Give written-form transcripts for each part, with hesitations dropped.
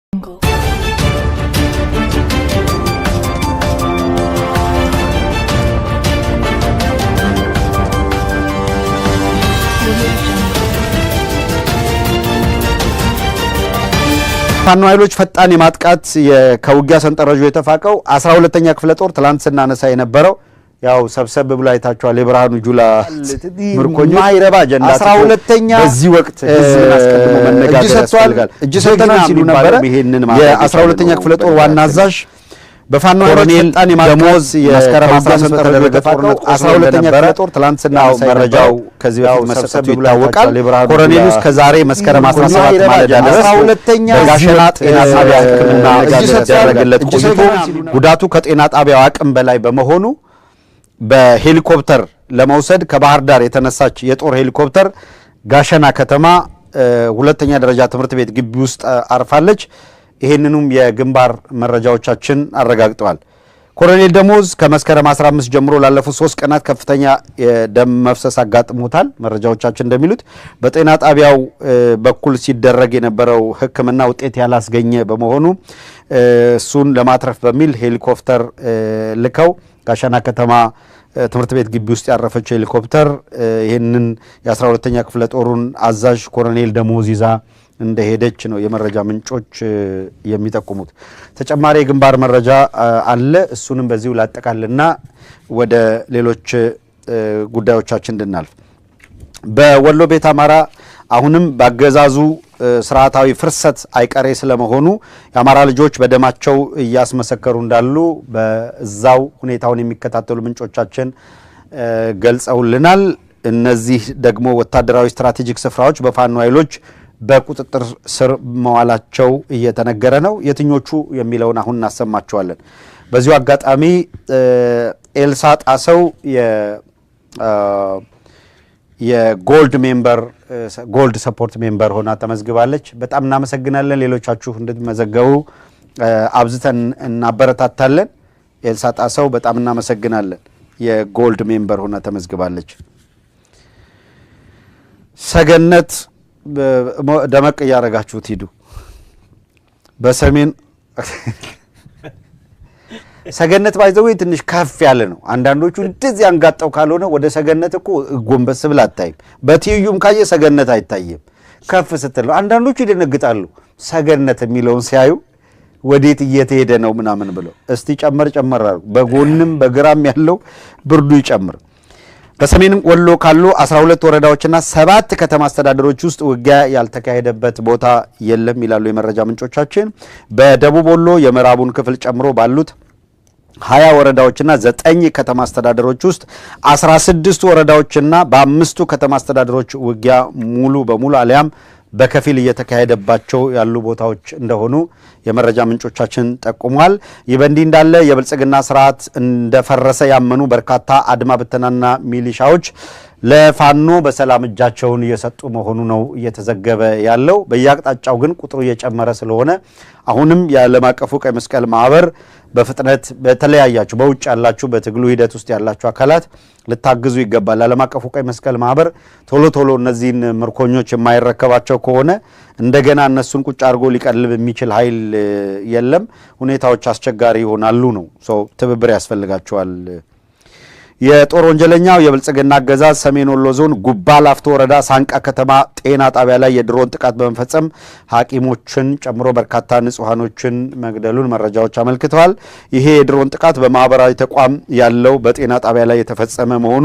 ፋኖ ኃይሎች ፈጣን የማጥቃት ከውጊያ ሰንጠረዡ የተፋቀው 12ኛ ክፍለ ጦር ትላንት ስናነሳ የነበረው ያው ሰብሰብ ብሎ አይታችኋል። የብርሃኑ ጁላ ምርኮኞች ማይረባ አጀንዳ 12ኛ በዚህ ወቅት ህዝብን አስቀድሞ መነጋገር ያስፈልጋል። እጅ ሰጥተናል ሲሉ ነበር። የ12ኛ ክፍለ ጦር ዋና አዛዥ በፋኖ ኃይሎች ፈጣን የማጥቃት የመስከረም 15 በተደረገ ጦርነት 12ኛ ክፍለ ጦር ትላንት ስናነሳ መረጃው ከዚህ በፊት መሰጠቱ ይታወቃል። ኮሎኔሉ ከዛሬ መስከረም 17 ማለዳ ድረስ በጋሸና ጤና ጣቢያ ሕክምና እየተደረገለት ቆይቶ ጉዳቱ ከጤና ጣቢያው አቅም በላይ በመሆኑ በሄሊኮፕተር ለመውሰድ ከባህር ዳር የተነሳች የጦር ሄሊኮፕተር ጋሸና ከተማ ሁለተኛ ደረጃ ትምህርት ቤት ግቢ ውስጥ አርፋለች። ይሄንንም የግንባር መረጃዎቻችን አረጋግጠዋል። ኮሎኔል ደሞዝ ከመስከረም 15 ጀምሮ ላለፉት 3 ቀናት ከፍተኛ የደም መፍሰስ አጋጥሞታል። መረጃዎቻችን እንደሚሉት በጤና ጣቢያው በኩል ሲደረግ የነበረው ሕክምና ውጤት ያላስገኘ በመሆኑ እሱን ለማትረፍ በሚል ሄሊኮፕተር ልከው ጋሸና ከተማ ትምህርት ቤት ግቢ ውስጥ ያረፈችው ሄሊኮፕተር ይህንን የ12ኛ ክፍለ ጦሩን አዛዥ ኮሎኔል ደሞዝ ይዛ እንደሄደች ነው የመረጃ ምንጮች የሚጠቁሙት። ተጨማሪ የግንባር መረጃ አለ። እሱንም በዚሁ ላጠቃልና ወደ ሌሎች ጉዳዮቻችን እንድናልፍ በወሎ ቤት አማራ አሁንም ባገዛዙ ስርዓታዊ ፍርሰት አይቀሬ ስለመሆኑ የአማራ ልጆች በደማቸው እያስመሰከሩ እንዳሉ በዛው ሁኔታውን የሚከታተሉ ምንጮቻችን ገልጸውልናል። እነዚህ ደግሞ ወታደራዊ ስትራቴጂክ ስፍራዎች በፋኖ ኃይሎች በቁጥጥር ስር መዋላቸው እየተነገረ ነው። የትኞቹ የሚለውን አሁን እናሰማቸዋለን። በዚሁ አጋጣሚ ኤልሳ ጣሰው የጎልድ ሜምበር ጎልድ ሰፖርት ሜምበር ሆና ተመዝግባለች። በጣም እናመሰግናለን። ሌሎቻችሁ እንድትመዘገቡ አብዝተን እናበረታታለን። ኤልሳ ጣሰው በጣም እናመሰግናለን። የጎልድ ሜምበር ሆና ተመዝግባለች። ሰገነት ደመቅ እያደረጋችሁት ሂዱ። በሰሜን ሰገነት ባይዘው ትንሽ ከፍ ያለ ነው። አንዳንዶቹ እንደዚህ አንጋጣው ካልሆነ ወደ ሰገነት እኮ ጎንበስ ብላ አታይም። በትዩም ካየ ሰገነት አይታይም። ከፍ ስትል አንዳንዶቹ ይደነግጣሉ። ሰገነት የሚለውን ሲያዩ ወዴት እየተሄደ ነው ምናምን ብለው እስቲ ጨመር አሉ። በጎንም በግራም ያለው ብርዱ ይጨምር። በሰሜን ወሎ ካሉ 12 ወረዳዎችና 7 ከተማ አስተዳደሮች ውስጥ ውጊያ ያልተካሄደበት ቦታ የለም ይላሉ የመረጃ ምንጮቻችን። በደቡብ ወሎ የምዕራቡን ክፍል ጨምሮ ባሉት 20 ወረዳዎችና 9 ከተማ አስተዳደሮች ውስጥ 16 ወረዳዎችና በ5 ከተማ አስተዳደሮች ውጊያ ሙሉ በሙሉ አሊያም በከፊል እየተካሄደባቸው ያሉ ቦታዎች እንደሆኑ የመረጃ ምንጮቻችን ጠቁሟል። ይህ በእንዲህ እንዳለ የብልጽግና ስርዓት እንደፈረሰ ያመኑ በርካታ አድማ ብተናና ሚሊሻዎች ለፋኖ በሰላም እጃቸውን እየሰጡ መሆኑ ነው እየተዘገበ ያለው። በየአቅጣጫው ግን ቁጥሩ እየጨመረ ስለሆነ አሁንም የዓለም አቀፉ ቀይ መስቀል ማህበር በፍጥነት በተለያያችሁ በውጭ ያላችሁ በትግሉ ሂደት ውስጥ ያላችሁ አካላት ልታግዙ ይገባል። ዓለም አቀፉ ቀይ መስቀል ማህበር ቶሎ እነዚህን ምርኮኞች የማይረከባቸው ከሆነ እንደገና እነሱን ቁጭ አድርጎ ሊቀልብ የሚችል ኃይል የለም። ሁኔታዎች አስቸጋሪ ይሆናሉ ነው። ትብብር ያስፈልጋቸዋል። የጦር ወንጀለኛው የብልጽግና አገዛዝ ሰሜን ወሎ ዞን ጉባ ላፍቶ ወረዳ ሳንቃ ከተማ ጤና ጣቢያ ላይ የድሮን ጥቃት በመፈጸም ሐኪሞችን ጨምሮ በርካታ ንጹሃኖችን መግደሉን መረጃዎች አመልክተዋል። ይሄ የድሮን ጥቃት በማህበራዊ ተቋም ያለው በጤና ጣቢያ ላይ የተፈጸመ መሆኑ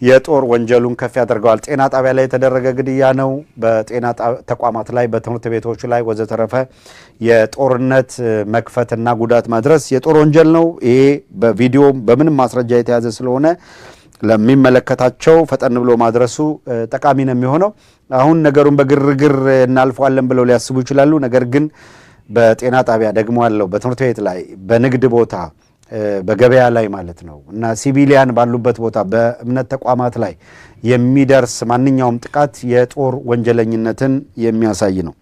የጦር ወንጀሉን ከፍ ያደርገዋል። ጤና ጣቢያ ላይ የተደረገ ግድያ ነው። በጤና ተቋማት ላይ በትምህርት ቤቶች ላይ ወዘተረፈ የጦርነት መክፈትና ጉዳት ማድረስ የጦር ወንጀል ነው። ይሄ በቪዲዮ በምንም ማስረጃ የተያዘ ስለሆነ ለሚመለከታቸው ፈጠን ብሎ ማድረሱ ጠቃሚ ነው የሚሆነው። አሁን ነገሩን በግርግር እናልፈዋለን ብለው ሊያስቡ ይችላሉ። ነገር ግን በጤና ጣቢያ ደግሞ ያለው በትምህርት ቤት ላይ በንግድ ቦታ በገበያ ላይ ማለት ነው እና ሲቪሊያን ባሉበት ቦታ በእምነት ተቋማት ላይ የሚደርስ ማንኛውም ጥቃት የጦር ወንጀለኝነትን የሚያሳይ ነው።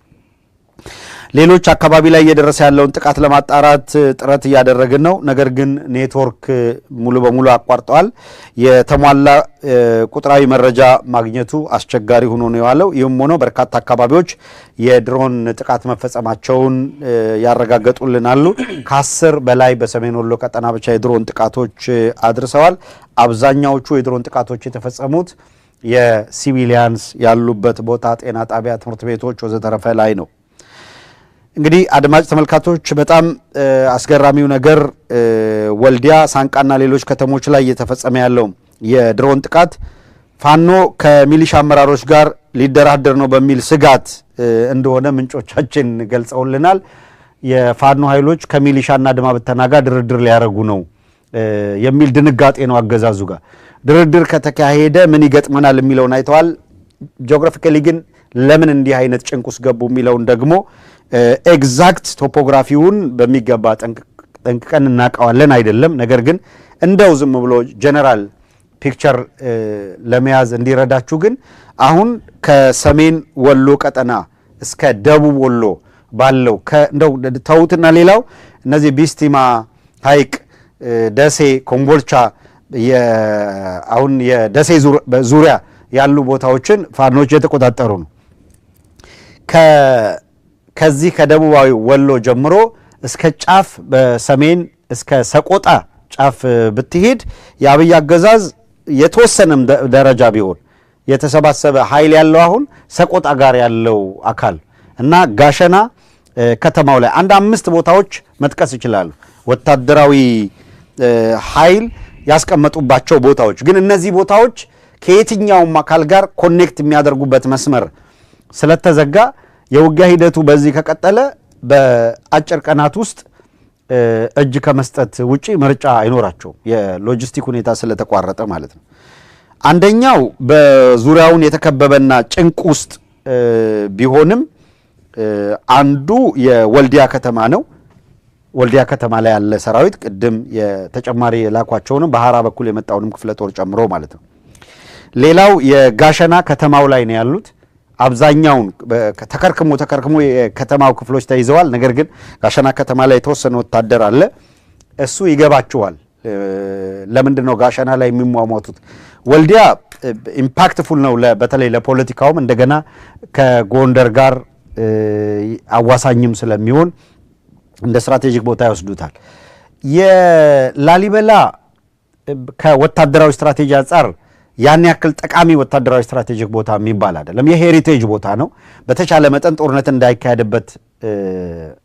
ሌሎች አካባቢ ላይ እየደረሰ ያለውን ጥቃት ለማጣራት ጥረት እያደረግን ነው። ነገር ግን ኔትወርክ ሙሉ በሙሉ አቋርጠዋል። የተሟላ ቁጥራዊ መረጃ ማግኘቱ አስቸጋሪ ሆኖ ነው የዋለው። ይህም ሆኖ በርካታ አካባቢዎች የድሮን ጥቃት መፈጸማቸውን ያረጋገጡልናሉ። ከ10 በላይ በሰሜን ወሎ ቀጠና ብቻ የድሮን ጥቃቶች አድርሰዋል። አብዛኛዎቹ የድሮን ጥቃቶች የተፈጸሙት የሲቪሊያንስ ያሉበት ቦታ፣ ጤና ጣቢያ፣ ትምህርት ቤቶች ወዘተረፈ ላይ ነው። እንግዲህ አድማጭ ተመልካቾች በጣም አስገራሚው ነገር ወልዲያ፣ ሳንቃና ሌሎች ከተሞች ላይ እየተፈጸመ ያለው የድሮን ጥቃት ፋኖ ከሚሊሻ አመራሮች ጋር ሊደራደር ነው በሚል ስጋት እንደሆነ ምንጮቻችን ገልጸውልናል። የፋኖ ኃይሎች ከሚሊሻና አድማ ብተና ጋር ድርድር ሊያደርጉ ነው የሚል ድንጋጤ ነው አገዛዙ ጋር። ድርድር ከተካሄደ ምን ይገጥመናል የሚለውን አይተዋል። ጂኦግራፊካሊ ግን ለምን እንዲህ አይነት ጭንቅ ውስጥ ገቡ የሚለውን ደግሞ ኤግዛክት ቶፖግራፊውን በሚገባ ጠንቅቀን እናውቀዋለን አይደለም። ነገር ግን እንደው ዝም ብሎ ጀነራል ፒክቸር ለመያዝ እንዲረዳችሁ ግን አሁን ከሰሜን ወሎ ቀጠና እስከ ደቡብ ወሎ ባለው እንደው ተውትና ሌላው እነዚህ ቢስቲማ፣ ሐይቅ፣ ደሴ፣ ኮምቦልቻ አሁን የደሴ ዙሪያ ያሉ ቦታዎችን ፋኖች የተቆጣጠሩ ነው። ከዚህ ከደቡባዊ ወሎ ጀምሮ እስከ ጫፍ በሰሜን እስከ ሰቆጣ ጫፍ ብትሄድ የአብይ አገዛዝ የተወሰነም ደረጃ ቢሆን የተሰባሰበ ኃይል ያለው አሁን ሰቆጣ ጋር ያለው አካል እና ጋሸና ከተማው ላይ 5 ቦታዎች መጥቀስ ይችላሉ። ወታደራዊ ኃይል ያስቀመጡባቸው ቦታዎች ግን እነዚህ ቦታዎች ከየትኛውም አካል ጋር ኮኔክት የሚያደርጉበት መስመር ስለተዘጋ የውጊያ ሂደቱ በዚህ ከቀጠለ በአጭር ቀናት ውስጥ እጅ ከመስጠት ውጪ ምርጫ አይኖራቸውም። የሎጂስቲክ ሁኔታ ስለተቋረጠ ማለት ነው። አንደኛው በዙሪያውን የተከበበና ጭንቅ ውስጥ ቢሆንም አንዱ የወልዲያ ከተማ ነው። ወልዲያ ከተማ ላይ ያለ ሰራዊት ቅድም የተጨማሪ የላኳቸውንም በሐራ በኩል የመጣውንም ክፍለ ጦር ጨምሮ ማለት ነው። ሌላው የጋሸና ከተማው ላይ ነው ያሉት። አብዛኛውን ተከርክሞ የከተማው ክፍሎች ተይዘዋል። ነገር ግን ጋሸና ከተማ ላይ የተወሰነ ወታደር አለ። እሱ ይገባቸዋል። ለምንድን ነው ጋሸና ላይ የሚሟሟቱት? ወልዲያ ኢምፓክትፉል ነው በተለይ ለፖለቲካውም እንደገና ከጎንደር ጋር አዋሳኝም ስለሚሆን እንደ ስትራቴጂክ ቦታ ይወስዱታል። የላሊበላ ከወታደራዊ ስትራቴጂ አንጻር ያን ያክል ጠቃሚ ወታደራዊ ስትራቴጂክ ቦታ የሚባል አይደለም። የሄሪቴጅ ቦታ ነው። በተቻለ መጠን ጦርነት እንዳይካሄድበት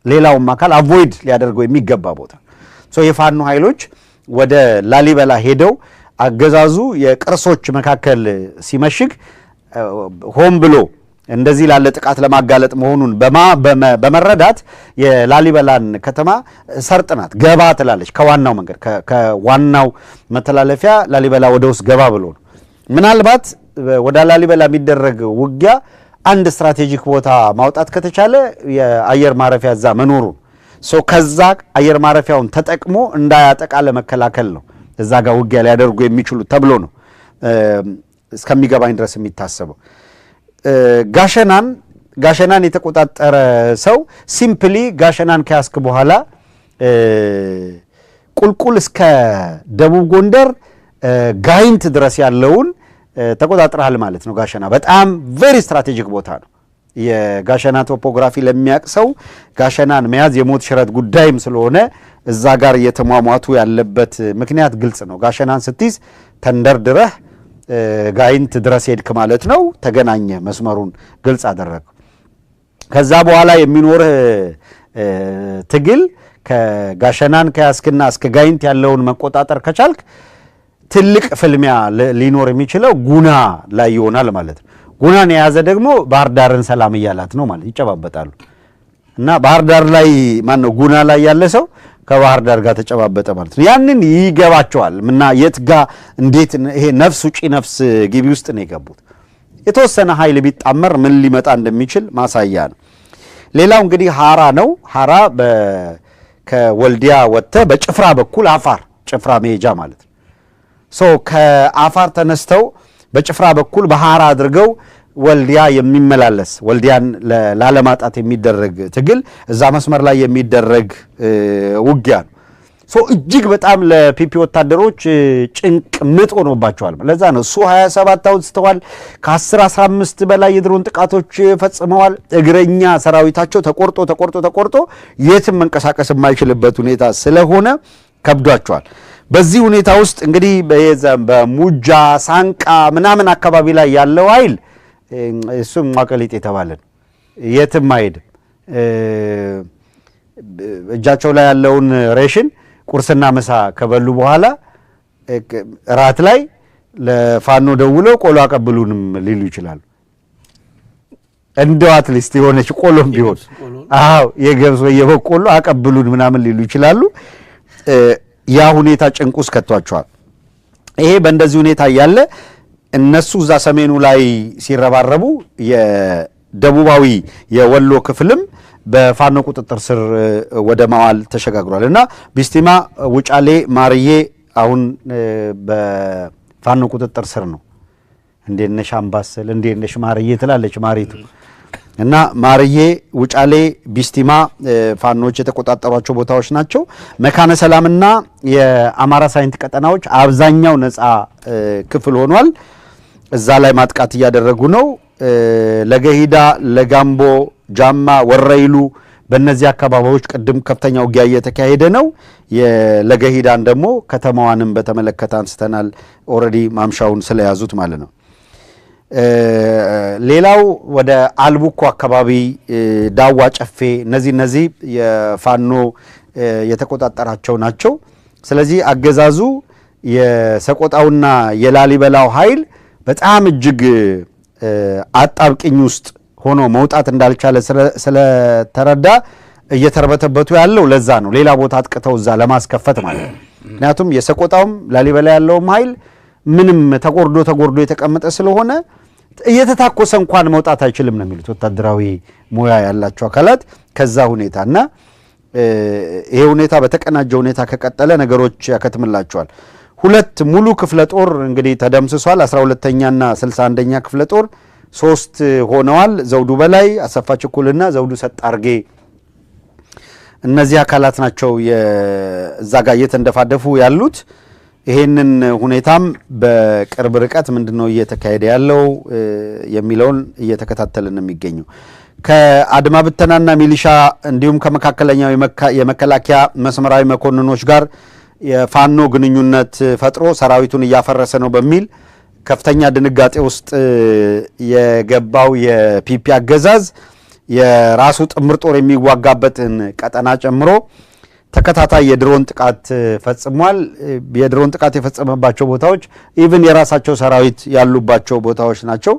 ሌላውም አካል አቮይድ ሊያደርገው የሚገባ ቦታ። የፋኖ ኃይሎች ወደ ላሊበላ ሄደው አገዛዙ የቅርሶች መካከል ሲመሽግ ሆን ብሎ እንደዚህ ላለ ጥቃት ለማጋለጥ መሆኑን በመረዳት የላሊበላን ከተማ ሰርጥናት ገባ ትላለች። ከዋናው መንገድ ከዋናው መተላለፊያ ላሊበላ ወደ ውስጥ ገባ ብሎ ነው። ምናልባት ወደ ላሊበላ የሚደረግ ውጊያ አንድ ስትራቴጂክ ቦታ ማውጣት ከተቻለ የአየር ማረፊያ እዛ መኖሩ ከዛ አየር ማረፊያውን ተጠቅሞ እንዳያጠቃ ለመከላከል ነው እዛ ጋር ውጊያ ሊያደርጉ የሚችሉ ተብሎ ነው እስከሚገባኝ ድረስ የሚታሰበው። ጋሸናን የተቆጣጠረ ሰው ሲምፕሊ ጋሸናን ከያስክ በኋላ ቁልቁል እስከ ደቡብ ጎንደር ጋይንት ድረስ ያለውን ተቆጣጥረሃል ማለት ነው። ጋሸና በጣም ቬሪ ስትራቴጂክ ቦታ ነው። የጋሸና ቶፖግራፊ ለሚያውቅ ሰው ጋሸናን መያዝ የሞት ሽረት ጉዳይም ስለሆነ እዛ ጋር እየተሟሟቱ ያለበት ምክንያት ግልጽ ነው። ጋሸናን ስትይዝ ተንደርድረህ ጋይንት ድረስ ሄድክ ማለት ነው። ተገናኘ፣ መስመሩን ግልጽ አደረግ። ከዛ በኋላ የሚኖርህ ትግል ከጋሸናን ከያስክና እስከ ጋይንት ያለውን መቆጣጠር ከቻልክ ትልቅ ፍልሚያ ሊኖር የሚችለው ጉና ላይ ይሆናል ማለት ነው። ጉናን የያዘ ደግሞ ባህር ዳርን ሰላም እያላት ነው ማለት ይጨባበጣሉ። እና ባህር ዳር ላይ ማነው ጉና ላይ ያለ ሰው ከባህር ዳር ጋር ተጨባበጠ ማለት ነው። ያንን ይገባቸዋል እና የት ጋር እንዴት ይሄ ነፍስ ውጪ ነፍስ ግቢ ውስጥ ነው የገቡት። የተወሰነ ኃይል ቢጣመር ምን ሊመጣ እንደሚችል ማሳያ ነው። ሌላው እንግዲህ ሐራ ነው። ሐራ ከወልዲያ ወጥተ በጭፍራ በኩል አፋር ጭፍራ መሄጃ ማለት ነው። ከአፋር ተነስተው በጭፍራ በኩል በሐራ አድርገው ወልዲያ የሚመላለስ ወልዲያን ላለማጣት የሚደረግ ትግል እዛ መስመር ላይ የሚደረግ ውጊያ ነው። እጅግ በጣም ለፒፒ ወታደሮች ጭንቅ ምጥ ሆኖባቸዋል። ለዛ ነው ሱ-27 አውጥተዋል። ከ10-15 በላይ የድሮን ጥቃቶች ፈጽመዋል። እግረኛ ሰራዊታቸው ተቆርጦ የትም መንቀሳቀስ የማይችልበት ሁኔታ ስለሆነ ከብዷቸዋል። በዚህ ሁኔታ ውስጥ እንግዲህ በሙጃ ሳንቃ ምናምን አካባቢ ላይ ያለው ኃይል እሱም ማቀሊጥ የተባለን የትም አይሄድም። እጃቸው ላይ ያለውን ሬሽን ቁርስና ምሳ ከበሉ በኋላ ራት ላይ ለፋኖ ደውለው ቆሎ አቀብሉንም ሊሉ ይችላሉ። እንደው አትሊስት የሆነች ቆሎም ቢሆን የገብስ ወይ የበቆሎ አቀብሉን ምናምን ሊሉ ይችላሉ። ያ ሁኔታ ጭንቅ ውስጥ ከቷቸዋል። ይሄ በእንደዚህ ሁኔታ እያለ እነሱ እዛ ሰሜኑ ላይ ሲረባረቡ የደቡባዊ የወሎ ክፍልም በፋኖ ቁጥጥር ስር ወደ ማዋል ተሸጋግሯል እና ቢስቲማ፣ ውጫሌ፣ ማርዬ አሁን በፋኖ ቁጥጥር ስር ነው። እንዴት ነሽ አምባሰል፣ እንዴት ነሽ ማርዬ ትላለች ማሪቱ እና ማርዬ፣ ውጫሌ፣ ቢስቲማ ፋኖች የተቆጣጠሯቸው ቦታዎች ናቸው። መካነ ሰላምና የአማራ ሳይንት ቀጠናዎች አብዛኛው ነፃ ክፍል ሆኗል። እዛ ላይ ማጥቃት እያደረጉ ነው። ለገሂዳ፣ ለጋምቦ፣ ጃማ፣ ወረይሉ በእነዚህ አካባቢዎች ቅድም ከፍተኛ ውጊያ እየተካሄደ ነው። ለገሂዳን ደግሞ ከተማዋንም በተመለከተ አንስተናል። ኦልሬዲ ማምሻውን ስለያዙት ማለት ነው። ሌላው ወደ አልቡኮ አካባቢ፣ ዳዋ ጨፌ፣ እነዚህ የፋኖ የተቆጣጠራቸው ናቸው። ስለዚህ አገዛዙ የሰቆጣውና የላሊበላው ኃይል በጣም እጅግ አጣብቅኝ ውስጥ ሆኖ መውጣት እንዳልቻለ ስለተረዳ እየተርበተበቱ ያለው ለዛ ነው። ሌላ ቦታ አጥቅተው እዛ ለማስከፈት ማለት ነው። ምክንያቱም የሰቆጣውም ላሊበላ ያለውም ኃይል ምንም ተጎርዶ የተቀመጠ ስለሆነ እየተታኮሰ እንኳን መውጣት አይችልም ነው የሚሉት ወታደራዊ ሙያ ያላቸው አካላት። ከዛ ሁኔታ እና ይሄ ሁኔታ በተቀናጀ ሁኔታ ከቀጠለ ነገሮች ያከትምላቸዋል። 2 ሙሉ ክፍለ ጦር እንግዲህ ተደምስሷል። 12ኛና 61ኛ ክፍለ ጦር 3 ሆነዋል። ዘውዱ በላይ፣ አሰፋ ችኩልና ዘውዱ ሰጣርጌ እነዚህ አካላት ናቸው እዛ ጋር እየተንደፋደፉ ያሉት። ይሄንን ሁኔታም በቅርብ ርቀት ምንድነው እየተካሄደ ያለው የሚለውን እየተከታተልን የሚገኘው ከአድማ ብተናና ሚሊሻ እንዲሁም ከመካከለኛው የመከላከያ መስመራዊ መኮንኖች ጋር የፋኖ ግንኙነት ፈጥሮ ሰራዊቱን እያፈረሰ ነው በሚል ከፍተኛ ድንጋጤ ውስጥ የገባው የፒፒ አገዛዝ የራሱ ጥምር ጦር የሚዋጋበትን ቀጠና ጨምሮ ተከታታይ የድሮን ጥቃት ፈጽሟል። የድሮን ጥቃት የፈጸመባቸው ቦታዎች ኢቭን የራሳቸው ሰራዊት ያሉባቸው ቦታዎች ናቸው።